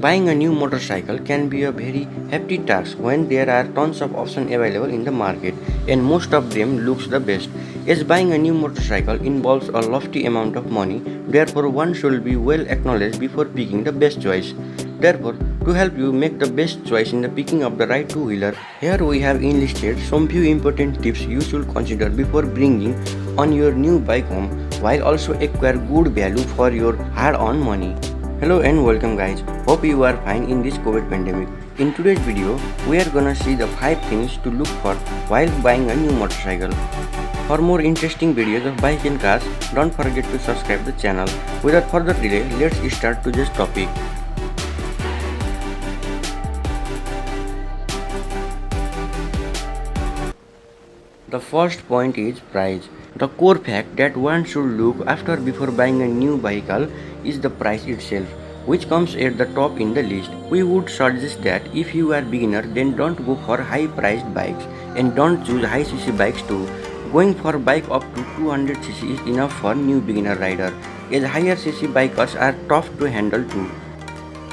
Buying a new motorcycle can be a very hefty task when there are tons of options available in the market and most of them looks the best. As buying a new motorcycle involves a lofty amount of money, therefore one should be well acknowledged before picking the best choice. Therefore, to help you make the best choice in the picking of the right two-wheeler, here we have enlisted some few important tips you should consider before bringing on your new bike home while also acquire good value for your hard-earned money. Hello and welcome guys, hope you are fine in this COVID pandemic. In today's video, we are gonna see the 5 things to look for while buying a new motorcycle. For more interesting videos of bike and cars, don't forget to subscribe the channel. Without further delay, let's start to this topic. The first point is price. The core fact that one should look after before buying a new vehicle is the price itself, which comes at the top in the list. We would suggest that if you are beginner, then don't go for high priced bikes and don't choose high cc bikes too. Going for bike up to 200cc is enough for new beginner rider, as higher cc bikes are tough to handle too.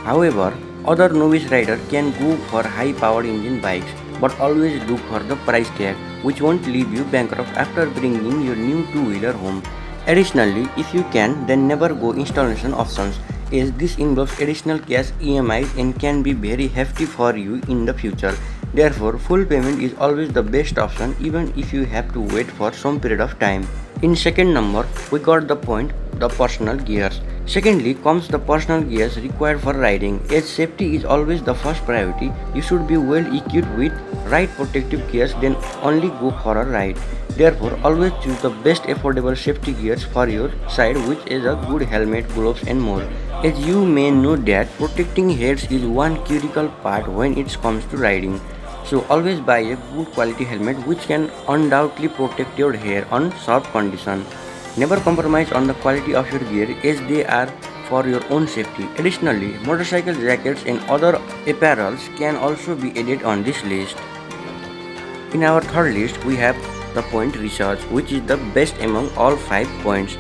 However, other novice rider can go for high powered engine bikes, but always look for the price tag, which won't leave you bankrupt after bringing your new two-wheeler home. Additionally, if you can, then never go installation options, as this involves additional cash EMIs and can be very hefty for you in the future. Therefore, full payment is always the best option even if you have to wait for some period of time. In second number, we got the point, the personal gears. Secondly comes the personal gears required for riding. As safety is always the first priority, you should be well equipped with right protective gears, then only go for a ride. Therefore, always choose the best affordable safety gears for your side, which is a good helmet, gloves and more. As you may know that protecting heads is one critical part when it comes to riding. So always buy a good quality helmet which can undoubtedly protect your hair on soft condition. Never compromise on the quality of your gear as they are for your own safety. Additionally, motorcycle jackets and other apparels can also be added on this list. In our third list, we have the point research, which is the best among all 5 points.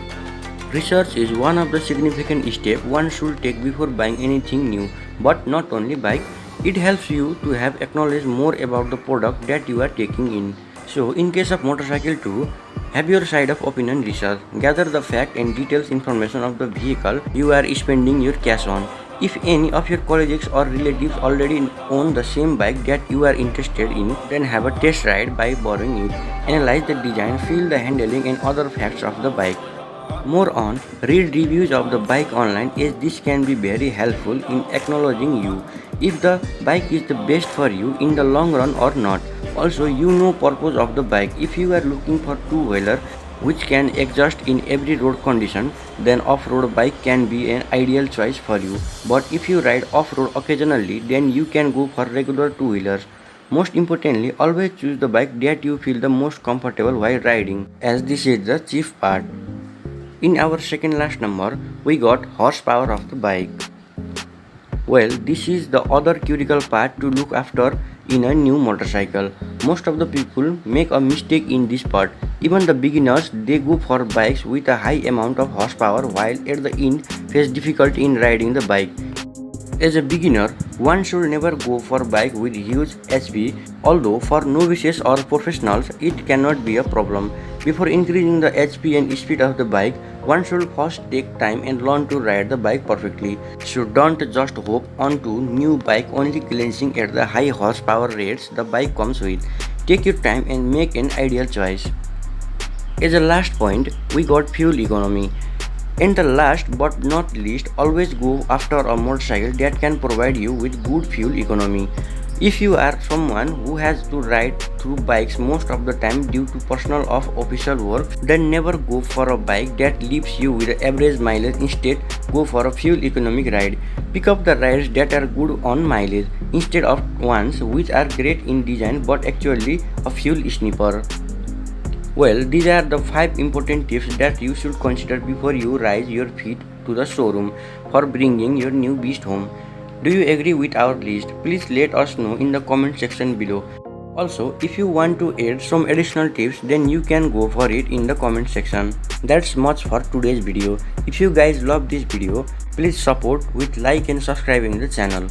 Research is one of the significant steps one should take before buying anything new, but not only bike. It helps you to have acknowledge more about the product that you are taking in. So in case of motorcycle too, have your side of opinion research. Gather the fact and details information of the vehicle you are spending your cash on. If any of your colleagues or relatives already own the same bike that you are interested in, then have a test ride by borrowing it. Analyze the design, feel the handling and other facts of the bike. More on, read reviews of the bike online, as this can be very helpful in acknowledging you if the bike is the best for you in the long run or not. Also, you know purpose of the bike. If you are looking for two-wheeler which can adjust in every road condition, then off-road bike can be an ideal choice for you. But if you ride off-road occasionally, then you can go for regular two-wheelers. Most importantly, always choose the bike that you feel the most comfortable while riding, as this is the chief part. In our second last number, we got horsepower of the bike. Well, this is the other critical part to look after in a new motorcycle. Most of the people make a mistake in this part. Even the beginners, they go for bikes with a high amount of horsepower while at the end face difficulty in riding the bike. As a beginner, one should never go for bike with huge HP, although for novices or professionals it cannot be a problem. Before increasing the HP and speed of the bike, one should first take time and learn to ride the bike perfectly. So don't just hop onto new bike only glancing at the high horsepower rates the bike comes with. Take your time and make an ideal choice. As a last point, we got fuel economy. And the last but not least, always go after a motorcycle that can provide you with good fuel economy. If you are someone who has to ride through bikes most of the time due to personal or official work, then never go for a bike that leaves you with average mileage. Instead, go for a fuel economic ride. Pick up the rides that are good on mileage instead of ones which are great in design but actually a fuel sniffer. Well, these are the 5 important tips that you should consider before you raise your feet to the showroom for bringing your new beast home. Do you agree with our list? Please let us know in the comment section below. Also, if you want to add some additional tips, then you can go for it in the comment section. That's much for today's video. If you guys love this video, please support with like and subscribing the channel.